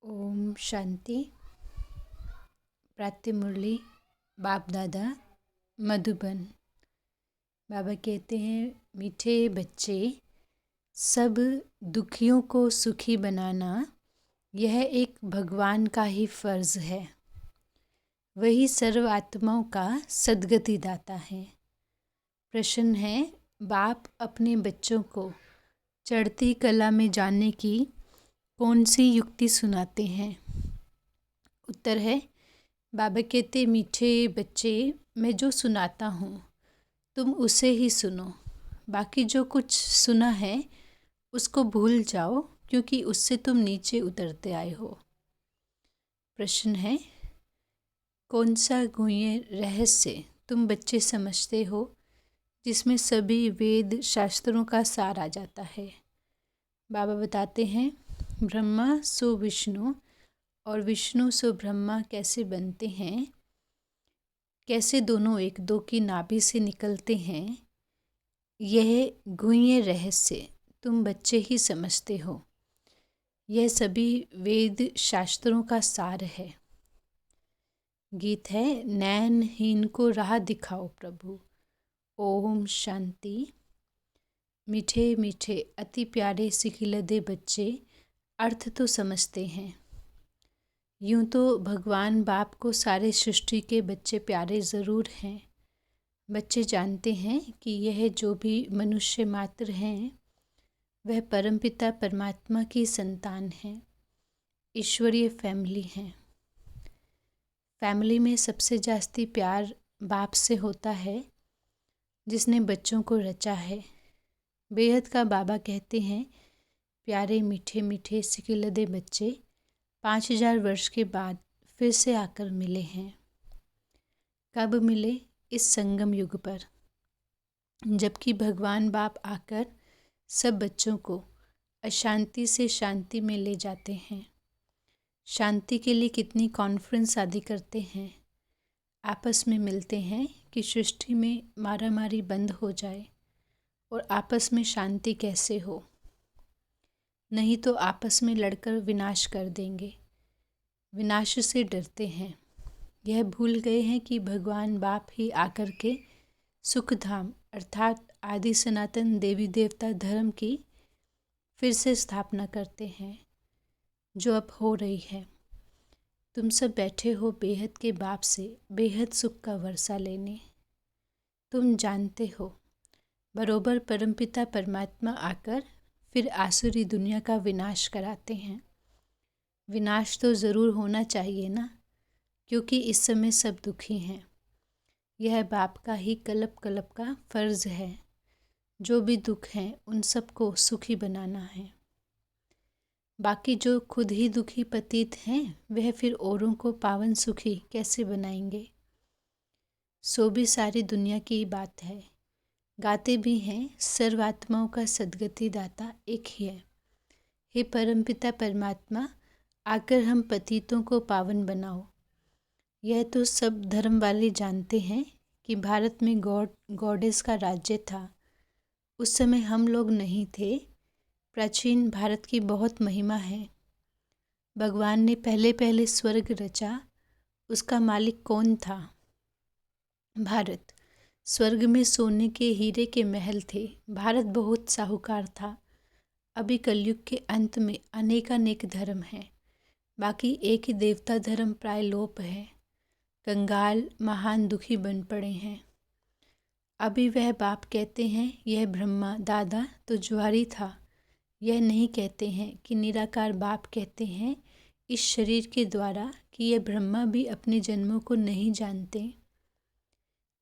ओम शांति। प्रातः मुरली बाप दादा मधुबन। बाबा कहते हैं, मीठे बच्चे, सब दुखियों को सुखी बनाना यह एक भगवान का ही फर्ज है। वही सर्व आत्माओं का सद्गति दाता है। प्रश्न है, बाप अपने बच्चों को चढ़ती कला में जाने की कौन सी युक्ति सुनाते हैं? उत्तर है, बाबा कहते, मीठे बच्चे, मैं जो सुनाता हूँ तुम उसे ही सुनो। बाकी जो कुछ सुना है उसको भूल जाओ, क्योंकि उससे तुम नीचे उतरते आए हो। प्रश्न है, कौन सा गुह्य रहस्य तुम बच्चे समझते हो जिसमें सभी वेद शास्त्रों का सार आ जाता है? बाबा बताते हैं, ब्रह्मा सो विष्णु और विष्णु सो ब्रह्मा कैसे बनते हैं, कैसे दोनों एक दो की नाभि से निकलते हैं, यह गुह्य रहस्य तुम बच्चे ही समझते हो। यह सभी वेद शास्त्रों का सार है। गीत है, नैनहीन को राह दिखाओ प्रभु। ओम शांति। मीठे मीठे अति प्यारे सिखिलदे बच्चे अर्थ तो समझते हैं। यूं तो भगवान बाप को सारे सृष्टि के बच्चे प्यारे ज़रूर हैं। बच्चे जानते हैं कि यह जो भी मनुष्य मात्र हैं वह परमपिता परमात्मा की संतान हैं, ईश्वरीय फैमिली हैं। फैमिली में सबसे जास्ती प्यार बाप से होता है जिसने बच्चों को रचा है। बेहद का बाबा कहते हैं, प्यारे मीठे मीठे सिखिलदे बच्चे 5000 वर्ष के बाद फिर से आकर मिले हैं। कब मिले? इस संगम युग पर, जबकि भगवान बाप आकर सब बच्चों को अशांति से शांति में ले जाते हैं। शांति के लिए कितनी कॉन्फ्रेंस आदि करते हैं, आपस में मिलते हैं कि सृष्टि में मारामारी बंद हो जाए और आपस में शांति कैसे हो, नहीं तो आपस में लड़कर विनाश कर देंगे। विनाश से डरते हैं। यह भूल गए हैं कि भगवान बाप ही आकर के सुखधाम अर्थात आदि सनातन देवी देवता धर्म की फिर से स्थापना करते हैं, जो अब हो रही है। तुम सब बैठे हो बेहद के बाप से बेहद सुख का वर्षा लेने। तुम जानते हो बरोबर परमपिता परमात्मा आकर फिर आसुरी दुनिया का विनाश कराते हैं। विनाश तो ज़रूर होना चाहिए ना, क्योंकि इस समय सब दुखी हैं। यह बाप का ही कल्प कल्प का फर्ज है। जो भी दुख हैं उन सबको सुखी बनाना है। बाकी जो खुद ही दुखी पतित हैं वह फिर औरों को पावन सुखी कैसे बनाएंगे? सो भी सारी दुनिया की बात है। गाते भी हैं, सर्वात्माओं का सद्गति दाता एक ही है। हे परमपिता परमात्मा, आकर हम पतितों को पावन बनाओ। यह तो सब धर्म वाले जानते हैं कि भारत में गॉडेस का राज्य था। उस समय हम लोग नहीं थे। प्राचीन भारत की बहुत महिमा है। भगवान ने पहले पहले स्वर्ग रचा, उसका मालिक कौन था? भारत। स्वर्ग में सोने के हीरे के महल थे। भारत बहुत साहूकार था। अभी कलयुग के अंत में अनेकानेक धर्म हैं, बाकी एक ही देवता धर्म प्राय लोप है। कंगाल महान दुखी बन पड़े हैं। अभी वह बाप कहते हैं, यह ब्रह्मा दादा तो जुआरी था। यह नहीं कहते हैं कि निराकार बाप कहते हैं इस शरीर के द्वारा कि यह ब्रह्मा भी अपने जन्मों को नहीं जानते।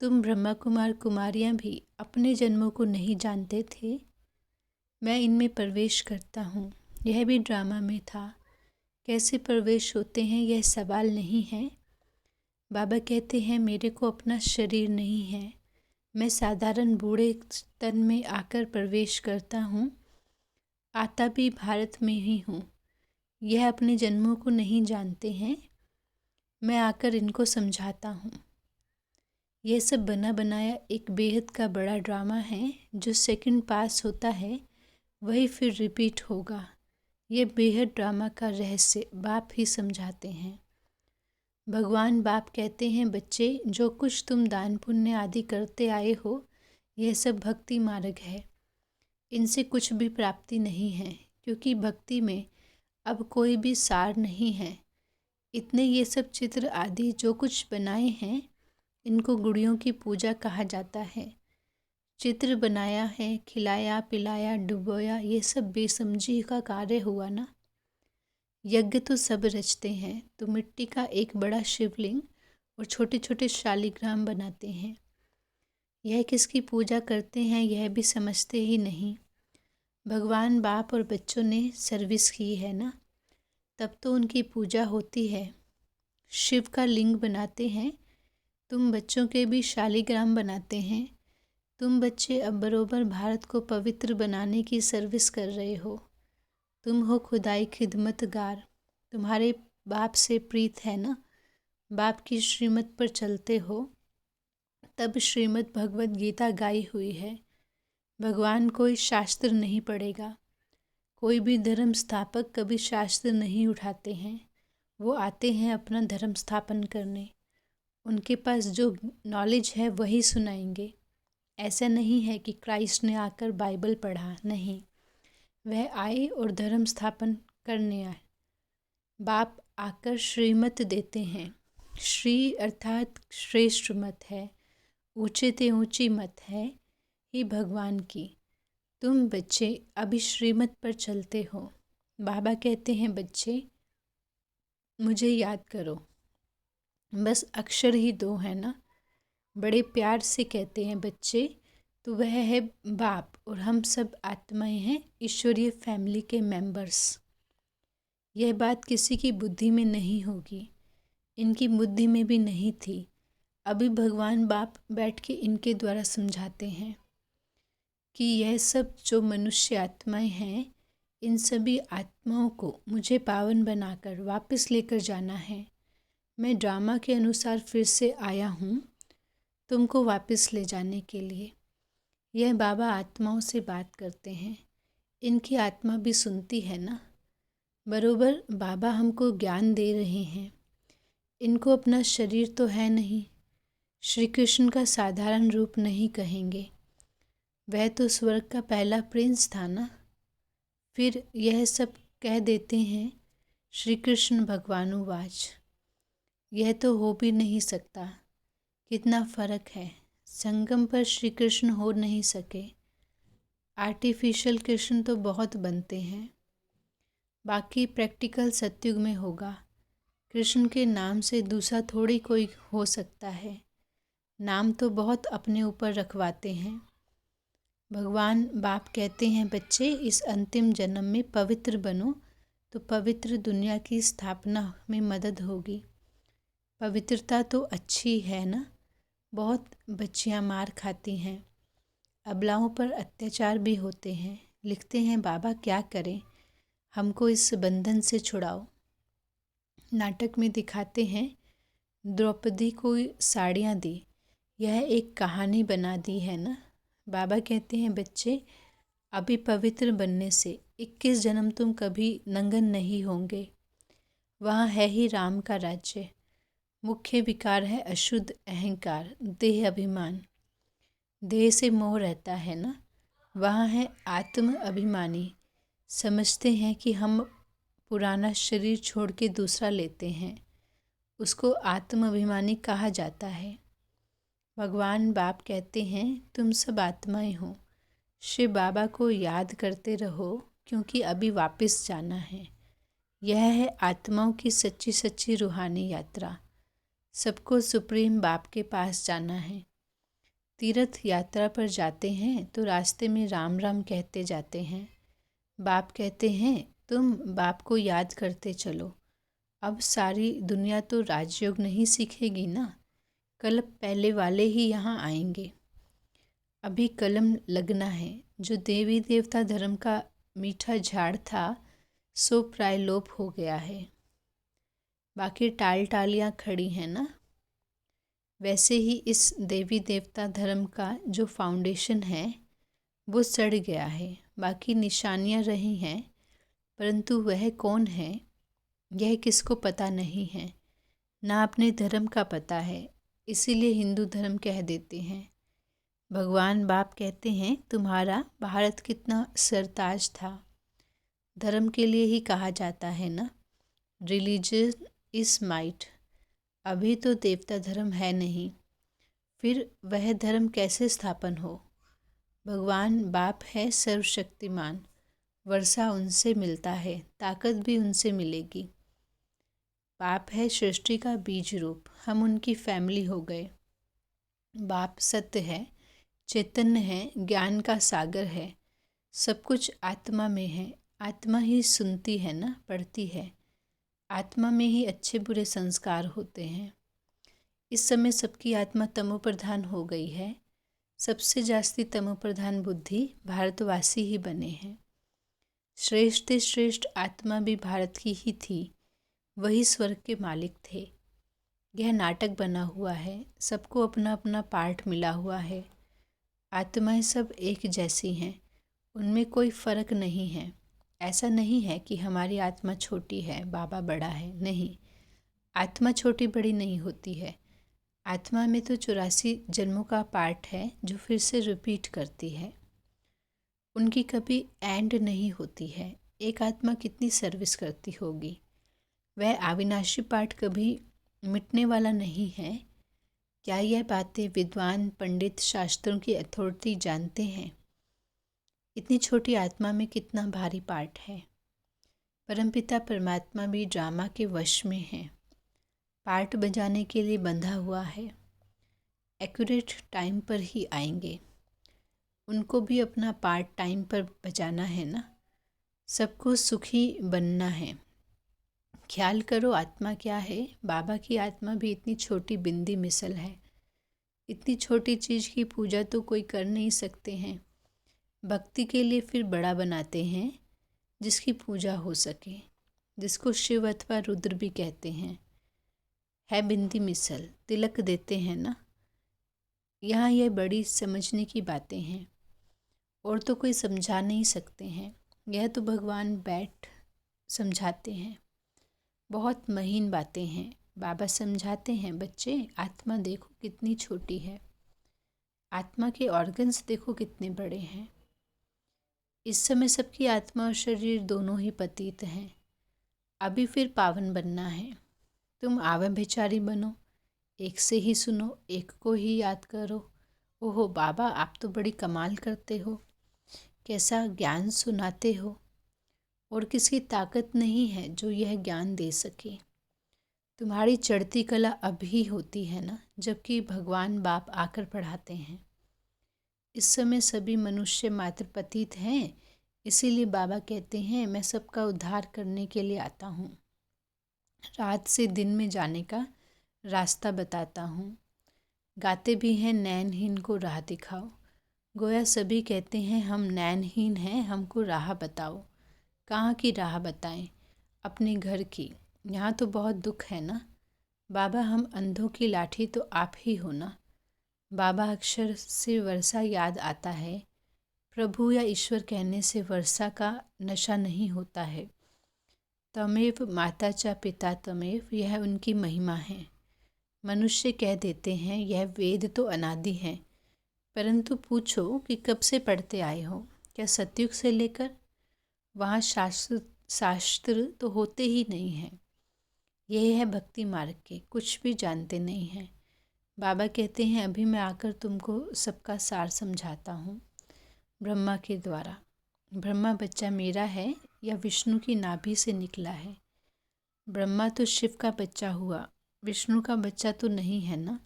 तुम ब्रह्मा कुमार कुमारियाँ भी अपने जन्मों को नहीं जानते थे। मैं इनमें प्रवेश करता हूँ। यह भी ड्रामा में था। कैसे प्रवेश होते हैं यह सवाल नहीं है। बाबा कहते हैं, मेरे को अपना शरीर नहीं है। मैं साधारण बूढ़े तन में आकर प्रवेश करता हूँ। आता भी भारत में ही हूँ। यह अपने जन्मों को नहीं जानते हैं। मैं आकर इनको समझाता हूँ। यह सब बना बनाया एक बेहद का बड़ा ड्रामा है। जो सेकंड पास होता है वही फिर रिपीट होगा। ये बेहद ड्रामा का रहस्य बाप ही समझाते हैं। भगवान बाप कहते हैं, बच्चे, जो कुछ तुम दान पुण्य आदि करते आए हो, यह सब भक्ति मार्ग है। इनसे कुछ भी प्राप्ति नहीं है, क्योंकि भक्ति में अब कोई भी सार नहीं है। इतने ये सब चित्र आदि जो कुछ बनाए हैं, इनको गुड़ियों की पूजा कहा जाता है। चित्र बनाया है, खिलाया पिलाया डुबोया, ये सब बेसमझी का कार्य हुआ ना। यज्ञ तो सब रचते हैं, तो मिट्टी का एक बड़ा शिवलिंग और छोटे छोटे शालिग्राम बनाते हैं। यह किसकी पूजा करते हैं यह भी समझते ही नहीं। भगवान बाप और बच्चों ने सर्विस की है ना, तब तो उनकी पूजा होती है। शिव का लिंग बनाते हैं, तुम बच्चों के भी शालिग्राम बनाते हैं। तुम बच्चे अब बरोबर भारत को पवित्र बनाने की सर्विस कर रहे हो। तुम हो खुदाई खिदमतगार, तुम्हारे बाप से प्रीत है ना, बाप की श्रीमत पर चलते हो। तब श्रीमद् भगवत गीता गाई हुई है। भगवान कोई शास्त्र नहीं पढ़ेगा, कोई भी धर्म स्थापक कभी शास्त्र नहीं उठाते हैं। वो आते हैं अपना धर्म स्थापन करने। उनके पास जो नॉलेज है वही सुनाएंगे। ऐसा नहीं है कि क्राइस्ट ने आकर बाइबल पढ़ा, नहीं, वह आए और धर्म स्थापन करने आए। बाप आकर श्रीमत देते हैं। श्री अर्थात श्रेष्ठ मत है, ऊंचे ते ऊंची मत है ही भगवान की। तुम बच्चे अभी श्रीमत पर चलते हो। बाबा कहते हैं, बच्चे मुझे याद करो। बस अक्षर ही दो है ना। बड़े प्यार से कहते हैं बच्चे, तो वह है बाप और हम सब आत्माएं हैं, ईश्वरीय फैमिली के मेंबर्स। यह बात किसी की बुद्धि में नहीं होगी, इनकी बुद्धि में भी नहीं थी। अभी भगवान बाप बैठ के इनके द्वारा समझाते हैं कि यह सब जो मनुष्य आत्माएं हैं, इन सभी आत्माओं को मुझे पावन बनाकर वापस लेकर जाना है। मैं ड्रामा के अनुसार फिर से आया हूँ तुमको वापस ले जाने के लिए। यह बाबा आत्माओं से बात करते हैं, इनकी आत्मा भी सुनती है ना। बरोबर बाबा हमको ज्ञान दे रहे हैं। इनको अपना शरीर तो है नहीं, श्री कृष्ण का साधारण रूप नहीं कहेंगे। वह तो स्वर्ग का पहला प्रिंस था ना। फिर यह सब कह देते हैं श्री कृष्ण भगवानुवाच। यह तो हो भी नहीं सकता। कितना फ़र्क है। संगम पर श्री कृष्ण हो नहीं सके। आर्टिफिशियल कृष्ण तो बहुत बनते हैं। बाकी प्रैक्टिकल सतयुग में होगा। कृष्ण के नाम से दूसरा थोड़ी कोई हो सकता है। नाम तो बहुत अपने ऊपर रखवाते हैं। भगवान बाप कहते हैं, बच्चे इस अंतिम जन्म में पवित्र बनो तो पवित्र दुनिया की स्थापना में मदद होगी। पवित्रता तो अच्छी है ना। बहुत बच्चियां मार खाती हैं, अबलाओं पर अत्याचार भी होते हैं। लिखते हैं, बाबा क्या करें, हमको इस बंधन से छुड़ाओ। नाटक में दिखाते हैं द्रौपदी को साड़ियाँ दी, यह एक कहानी बना दी है ना। बाबा कहते हैं, बच्चे अभी पवित्र बनने से 21 जन्म तुम कभी नंगन नहीं होंगे। वहाँ है ही राम का राज्य। मुख्य विकार है अशुद्ध अहंकार, देह अभिमान। देह से मोह रहता है ना। वहाँ है आत्म अभिमानी, समझते हैं कि हम पुराना शरीर छोड़ के दूसरा लेते हैं, उसको आत्म अभिमानी कहा जाता है। भगवान बाप कहते हैं, तुम सब आत्माएं हो। शिव बाबा को याद करते रहो, क्योंकि अभी वापस जाना है। यह है आत्माओं की सच्ची सच्ची रूहानी यात्रा। सबको सुप्रीम बाप के पास जाना है। तीर्थ यात्रा पर जाते हैं तो रास्ते में राम राम कहते जाते हैं। बाप कहते हैं, तुम बाप को याद करते चलो। अब सारी दुनिया तो राजयोग नहीं सीखेगी ना। कल पहले वाले ही यहाँ आएंगे। अभी कलम लगना है। जो देवी देवता धर्म का मीठा झाड़ था, सो प्राय लोप हो गया है। बाकी टाल टालियाँ खड़ी हैं ना। वैसे ही इस देवी देवता धर्म का जो फाउंडेशन है वो सड़ गया है। बाकी निशानियाँ रही हैं, परंतु वह कौन है यह किसको पता नहीं है, ना अपने धर्म का पता है, इसीलिए हिंदू धर्म कह देते हैं। भगवान बाप कहते हैं तुम्हारा भारत कितना सरताज था। धर्म के लिए ही कहा जाता है ना, रिलीजन इज माइट। अभी तो देवता धर्म है नहीं, फिर वह धर्म कैसे स्थापन हो। भगवान बाप है सर्वशक्तिमान, वर्षा उनसे मिलता है, ताकत भी उनसे मिलेगी। बाप है सृष्टि का बीज रूप, हम उनकी फैमिली हो गए। बाप सत्य है, चैतन्य है, ज्ञान का सागर है, सब कुछ आत्मा में है। आत्मा ही सुनती है ना, पढ़ती है। आत्मा में ही अच्छे बुरे संस्कार होते हैं। इस समय सबकी आत्मा तमोप्रधान हो गई है। सबसे जास्ती तमोप्रधान बुद्धि भारतवासी ही बने हैं। श्रेष्ठ श्रेष्ठ आत्मा भी भारत की ही थी, वही स्वर्ग के मालिक थे। यह नाटक बना हुआ है, सबको अपना अपना पार्ट मिला हुआ है। आत्माएं सब एक जैसी हैं, उनमें कोई फ़र्क नहीं है। ऐसा नहीं है कि हमारी आत्मा छोटी है, बाबा बड़ा है, नहीं। आत्मा छोटी बड़ी नहीं होती है। आत्मा में तो 84 जन्मों का पार्ट है जो फिर से रिपीट करती है। उनकी कभी एंड नहीं होती है। एक आत्मा कितनी सर्विस करती होगी। वह अविनाशी पार्ट कभी मिटने वाला नहीं है। क्या यह बातें विद्वान पंडित शास्त्रों की अथॉरिटी जानते हैं? इतनी छोटी आत्मा में कितना भारी पार्ट है। परमपिता परमात्मा भी ड्रामा के वश में है, पार्ट बजाने के लिए बंधा हुआ है। एक्यूरेट टाइम पर ही आएंगे। उनको भी अपना पार्ट टाइम पर बजाना है ना। सबको सुखी बनना है। ख्याल करो आत्मा क्या है। बाबा की आत्मा भी इतनी छोटी बिंदी मिसल है। इतनी छोटी चीज़ की पूजा तो कोई कर नहीं सकते हैं। भक्ति के लिए फिर बड़ा बनाते हैं जिसकी पूजा हो सके, जिसको शिव अथवा रुद्र भी कहते हैं। है बिंदी मिसल, तिलक देते हैं ना। यहाँ यह बड़ी समझने की बातें हैं और तो कोई समझा नहीं सकते हैं। यह तो भगवान बैठ समझाते हैं। बहुत महीन बातें हैं। बाबा समझाते हैं, बच्चे आत्मा देखो कितनी छोटी है, आत्मा के ऑर्गन्स देखो कितने बड़े हैं। इस समय सबकी आत्मा और शरीर दोनों ही पतित हैं। अभी फिर पावन बनना है। तुम आव्यभिचारी बनो, एक से ही सुनो, एक को ही याद करो। ओहो बाबा आप तो बड़ी कमाल करते हो, कैसा ज्ञान सुनाते हो, और किसकी ताकत नहीं है जो यह ज्ञान दे सके। तुम्हारी चढ़ती कला अभी होती है ना, जबकि भगवान बाप आकर पढ़ाते हैं। इस समय सभी मनुष्य मात्र पतित हैं, इसीलिए बाबा कहते हैं मैं सबका उद्धार करने के लिए आता हूँ। रात से दिन में जाने का रास्ता बताता हूँ। गाते भी हैं नैनहीन को राह दिखाओ। गोया सभी कहते हैं हम नैनहीन हैं, हमको राह बताओ। कहाँ की राह बताएं? अपने घर की। यहाँ तो बहुत दुख है ना। बाबा हम अंधों की लाठी तो आप ही हो ना। बाबा अक्षर से वर्षा याद आता है। प्रभु या ईश्वर कहने से वर्षा का नशा नहीं होता है। तमेव माता च पिता तमेव, यह उनकी महिमा है। मनुष्य कह देते हैं यह वेद तो अनादि है, परंतु पूछो कि कब से पढ़ते आए हो। क्या सतयुग से लेकर? वहाँ शास्त्र तो होते ही नहीं हैं। यह है भक्ति मार्ग के, कुछ भी जानते नहीं हैं। बाबा कहते हैं अभी मैं आकर तुमको सबका सार समझाता हूँ ब्रह्मा के द्वारा। ब्रह्मा बच्चा मेरा है या विष्णु की नाभि से निकला है? ब्रह्मा तो शिव का बच्चा हुआ, विष्णु का बच्चा तो नहीं है ना।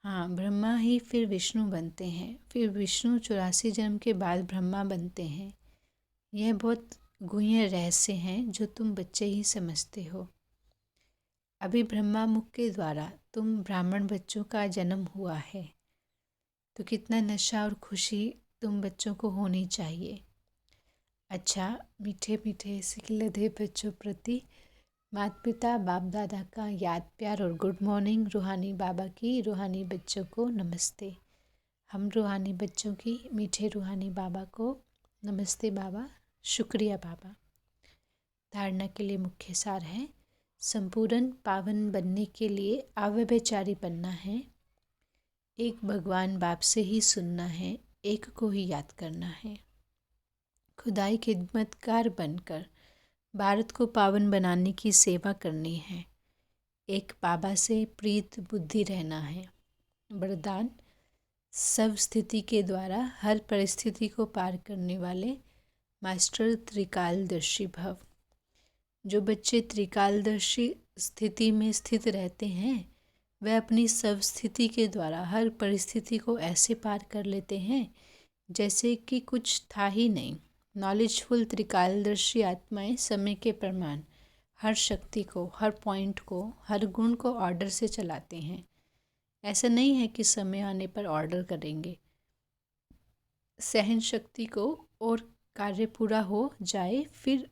हाँ, ब्रह्मा ही फिर विष्णु बनते हैं, फिर विष्णु 84 जन्म के बाद ब्रह्मा बनते हैं। यह बहुत गुह्य रहस्य हैं जो तुम बच्चे ही समझते हो। अभी ब्रह्मा मुख के द्वारा तुम ब्राह्मण बच्चों का जन्म हुआ है, तो कितना नशा और खुशी तुम बच्चों को होनी चाहिए। अच्छा, मीठे मीठे सिखलधे बच्चों प्रति माता पिता बाप दादा का याद प्यार और गुड मॉर्निंग। रूहानी बाबा की रूहानी बच्चों को नमस्ते। हम रूहानी बच्चों की मीठे रूहानी बाबा को नमस्ते बाबा, शुक्रिया बाबा। धारणा के लिए मुख्य सार है। संपूर्ण पावन बनने के लिए अव्यभिचारी बनना है, एक भगवान बाप से ही सुनना है, एक को ही याद करना है, खुदाई खिदमतगार बनकर भारत को पावन बनाने की सेवा करनी है, एक बाबा से प्रीत बुद्धि रहना है। वरदान, सब स्थिति के द्वारा हर परिस्थिति को पार करने वाले मास्टर त्रिकालदर्शी भव। जो बच्चे त्रिकालदर्शी स्थिति में स्थित रहते हैं वह अपनी सब स्थिति के द्वारा हर परिस्थिति को ऐसे पार कर लेते हैं जैसे कि कुछ था ही नहीं। नॉलेजफुल त्रिकालदर्शी आत्माएं समय के प्रमाण हर शक्ति को, हर पॉइंट को, हर गुण को ऑर्डर से चलाते हैं। ऐसा नहीं है कि समय आने पर ऑर्डर करेंगे। सहन शक्ति को और कार्य पूरा हो जाए फिर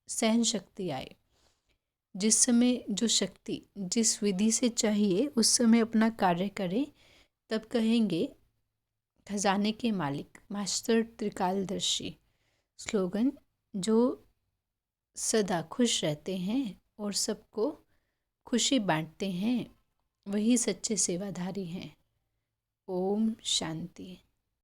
सहन शक्ति आए। जिस समय जो शक्ति जिस विधि से चाहिए उस समय अपना कार्य करें, तब कहेंगे खजाने के मालिक मास्टर त्रिकालदर्शी। स्लोगन, जो सदा खुश रहते हैं और सबको खुशी बांटते हैं वही सच्चे सेवाधारी हैं। ओम शांति।